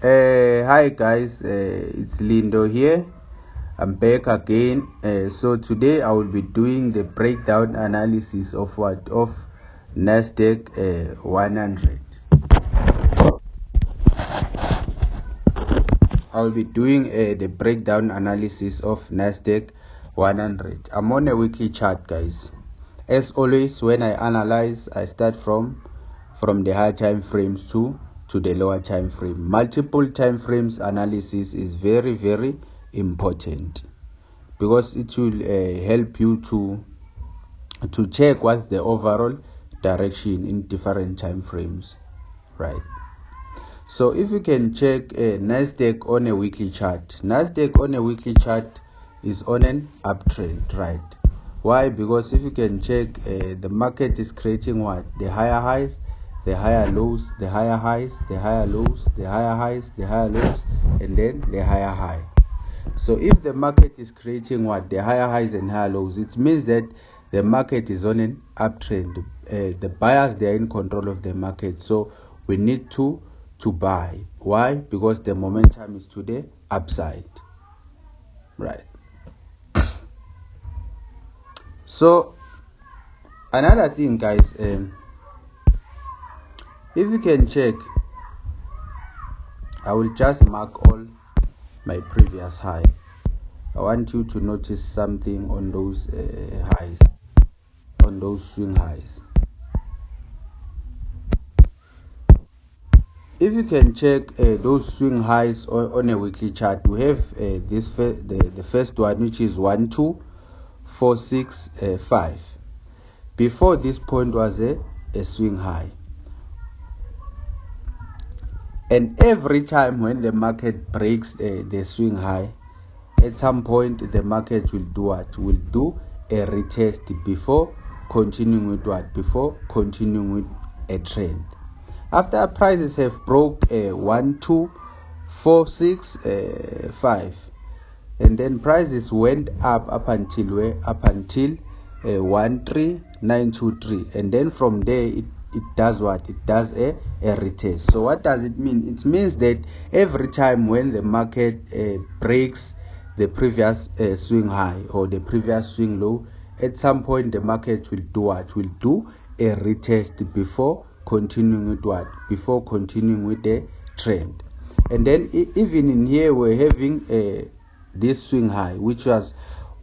Hi guys, it's Lindo here. I'm back again. So today I will be doing the breakdown analysis of NASDAQ 100. I will be doing the breakdown analysis of NASDAQ 100. I'm on a weekly chart, guys. As always, when I analyze, I start from the higher time frames to the lower time frame. Multiple time frames analysis is very important because it will help you to check what's the overall direction in different time frames, right? So if you can check NASDAQ on a weekly chart, NASDAQ on a weekly chart is on an uptrend, right? Why? Because if you can check, the market is creating what? The higher highs, the higher lows, the higher highs, the higher lows, the higher highs, the higher lows, and then the higher high. So if the market is creating what? The higher highs and higher lows, it means that the market is on an uptrend. The buyers, they are in control of the market, so we need to buy. Why? Because the momentum is to the upside, right? So another thing, guys, if you can check, I will just mark all my previous high. I want you to notice something on those highs, on those swing highs. If you can check those swing highs on a weekly chart, we have the first one, which is 12465. Before this point was a swing high, and every time when the market breaks the swing high, at some point the market will do what? Will do a retest before continuing with what? Before continuing with a trend. After prices have broke 12465, and then prices went up until where? Up until 13923, and then from there it does what? It does a retest. So what does it mean? It means that every time when the market breaks the previous swing high or the previous swing low, at some point the market will do what? Will do a retest before continuing with what? Before continuing with the trend. And then even in here we're having this swing high, which was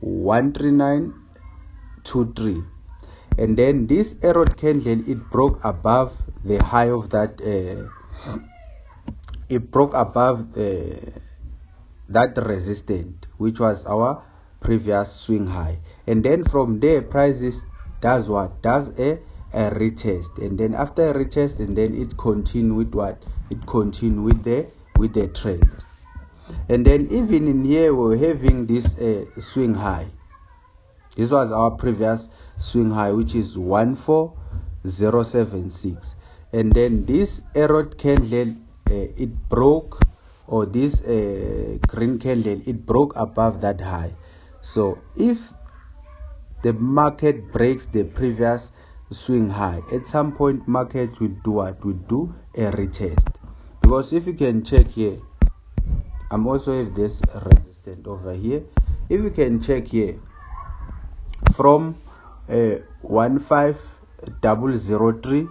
13923, and then this arrowed candle, it broke above the high of that it broke above that resistance, which was our previous swing high, and then from there prices does what? Does a retest, and then after a retest, and then it continue with what? It continue with the trend. And then even in here we're having this swing high. This was our previous swing high, which is 14076, and then this arrowed candle, it broke, or this green candle, it broke above that high. So if the market breaks the previous swing high, at some point market will do what? Will do a retest. Because if you can check here, I'm also have this resistance over here. If you can check here, from 15003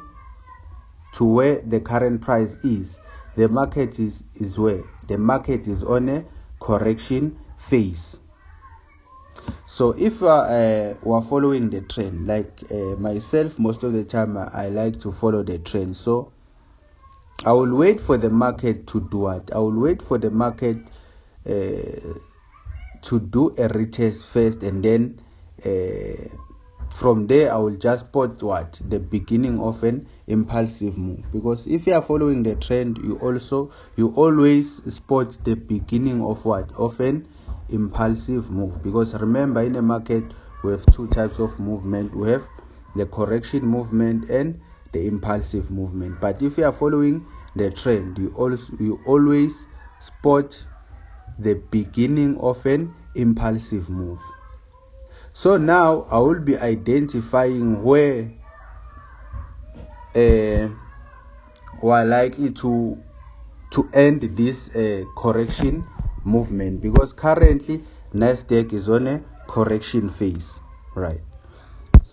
to where the current price is, the market is where? The market is on a correction phase. So if we are following the trend, like myself, most of the time I like to follow the trend. So I will wait for the market to do what? I will wait for the market to do a retest first, and then from there I will just spot what? The beginning of an impulsive move. Because if you are following the trend, you always spot the beginning of what? Of an impulsive move. Because remember, in a market we have two types of movement. We have the correction movement and the impulsive movement. But if you are following the trend, you always spot the beginning of an impulsive move. So now I will be identifying where we are likely to to end this correction movement, because currently Nasdaq is on a correction phase, right?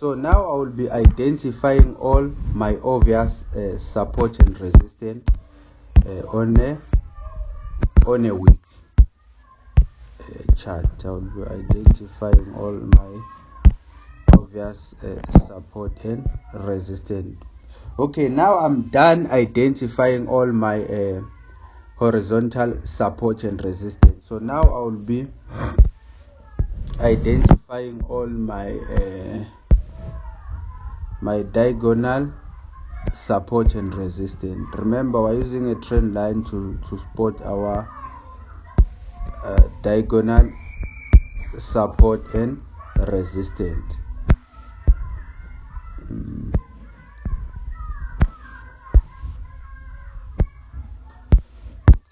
So now I will be identifying all my obvious support and resistance on a week chart. I will be identifying all my obvious support and resistance. Okay, now I'm done identifying all my horizontal support and resistance. So now I will be identifying all my my diagonal support and resistance. Remember, we're using a trend line to spot our diagonal support and resistance.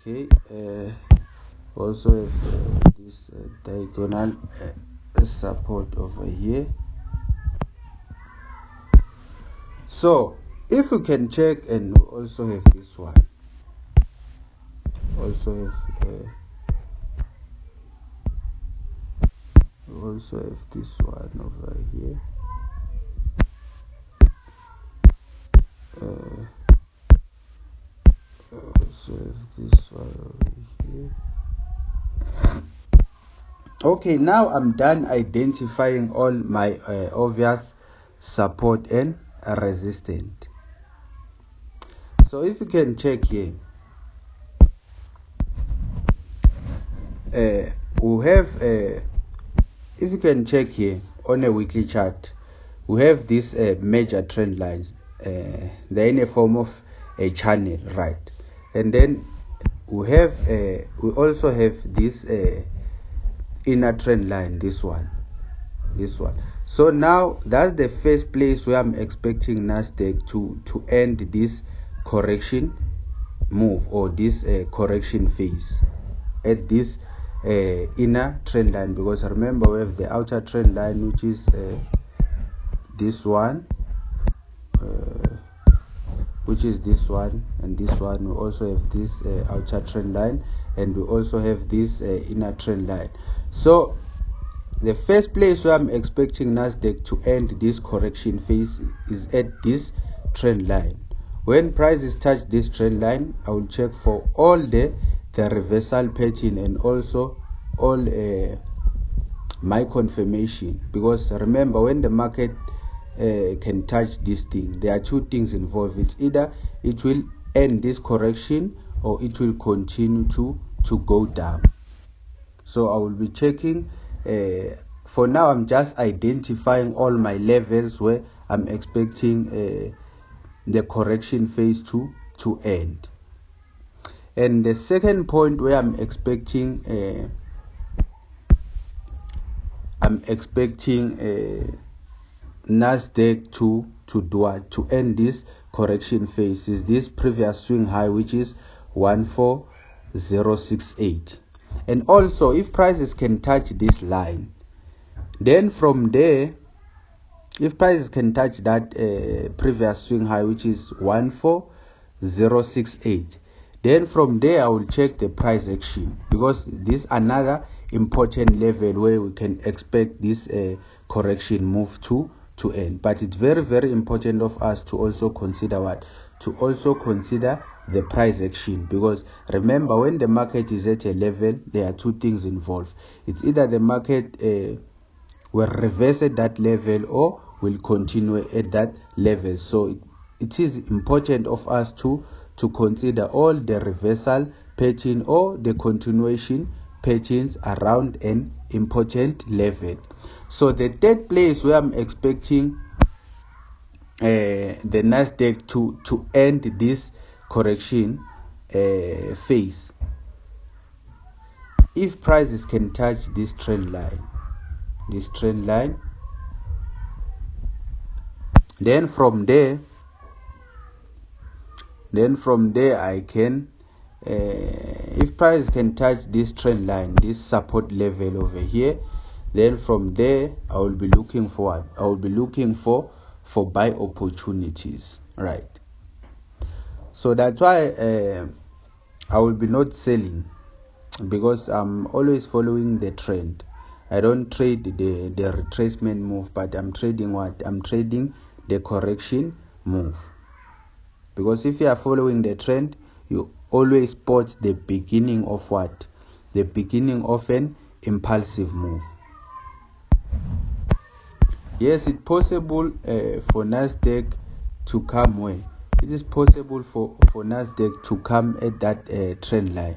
Okay, also have this diagonal support over here. So if you can check, and we also have this one, also have this one over here. Also have this one over here. Okay, now I'm done identifying all my obvious support and resistance. So if you can check here, we have if you can check here on a weekly chart, we have these major trend lines. They're in a form of a channel, right? And then we have we also have this inner trend line, this one. So now that's the first place where I'm expecting Nasdaq to end this correction move, or this correction phase at this inner trend line, because remember we have the outer trend line, which is this one, which is this one, and this one. We also have this outer trend line, and we also have this inner trend line. So the first place where I'm expecting Nasdaq to end this correction phase is at this trend line. When prices touch this trend line, I will check for all the reversal pattern and also all my confirmation, because remember, when the market can touch this thing, there are two things involved. It's either it will end this correction or it will continue to go down. So I will be checking. For now, I'm just identifying all my levels where I'm expecting the correction phase to end. And the second point where I'm expecting Nasdaq to end this correction phase is this previous swing high, which is 14068. And also, if prices can touch this line, then from there, if prices can touch that previous swing high, which is 14068, then from there I will check the price action, because this is another important level where we can expect this correction move to end. But it's very, very important of us to also consider what? To also consider the price action, because remember, when the market is at a level, there are two things involved. It's either the market will reverse at that level or will continue at that level. So it is important of us to consider all the reversal pattern or the continuation patterns around an important level. So the third place where I'm expecting the Nasdaq to end this correction phase, if prices can touch this trend line, then from there I can if prices can touch this trend line, this support level over here, then from there I will be looking for buy opportunities, right? So that's why I will be not selling, because I'm always following the trend. I don't trade the retracement move, but I'm trading what? I'm trading the correction move. Because if you are following the trend, you always spot the beginning of what? The beginning of an impulsive move. Yes, it's possible for Nasdaq to come where? It is possible for Nasdaq to come at that trend line,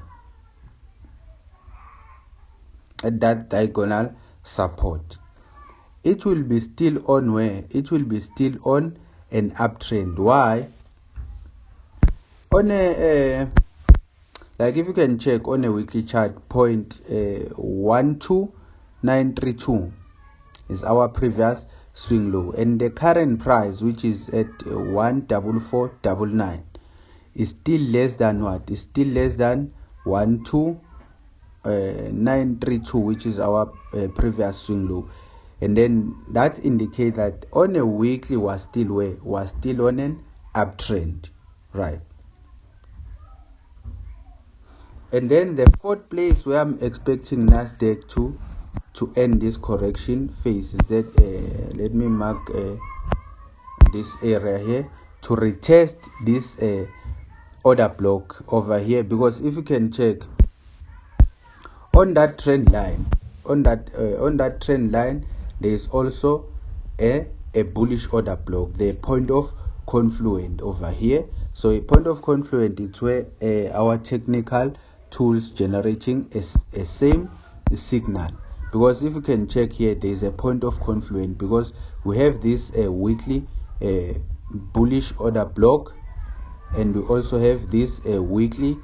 at that diagonal support. It will be still on where? It will be still on an uptrend. Why? On a like, if you can check on a weekly chart, point 12932 is our previous swing low, and the current price, which is at 14499, is still less than what? Is still less than 12932, which is our previous swing low. And then that indicates that on a weekly was still where? Was still on an uptrend, right? And then the fourth place where I'm expecting Nasdaq to end this correction phase is that let me mark this area here, to retest this order block over here. Because if you can check on that trend line, on that trend line, there is also a bullish order block, the point of confluence over here. So a point of confluence is where our technical tools generating a same signal. Because if you can check here, there is a point of confluence, because we have this weekly bullish order block, and we also have this weekly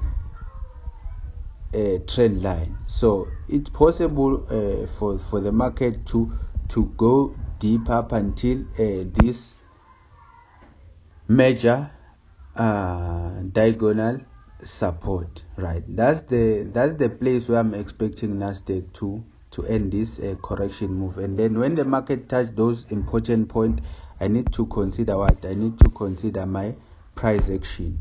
trend line. So it's possible for the market to go deep up until this major diagonal support, right? That's the place where I'm expecting Nasdaq to end this correction move. And then when the market touch those important points, I need to consider what? I need to consider my price action.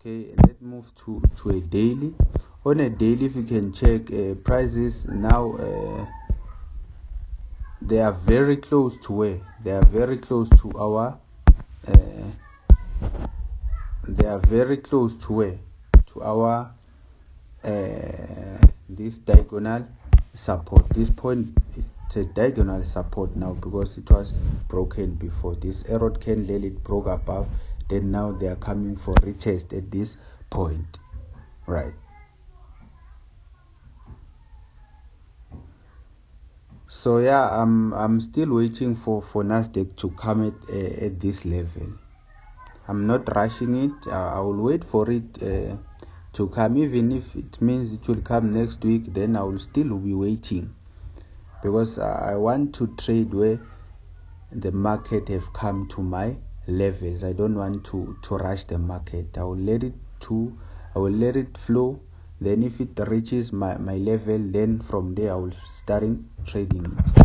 Okay, let's move to a daily. On a daily, if you can check prices now, they are very close to where? They are very close to our they are very close to where? To our this diagonal support. This point, it's a diagonal support now, because it was broken before. This arrow candle, it broke above, then now they are coming for retest at this point, right? So yeah, I'm still waiting for Nasdaq to come at this level. I'm not rushing it. I will wait for it to come. Even if it means it will come next week, then I will still be waiting, because I want to trade where the market have come to my levels. I don't want to rush the market. I will let it flow. Then if it reaches my level, then from there I will start trading it.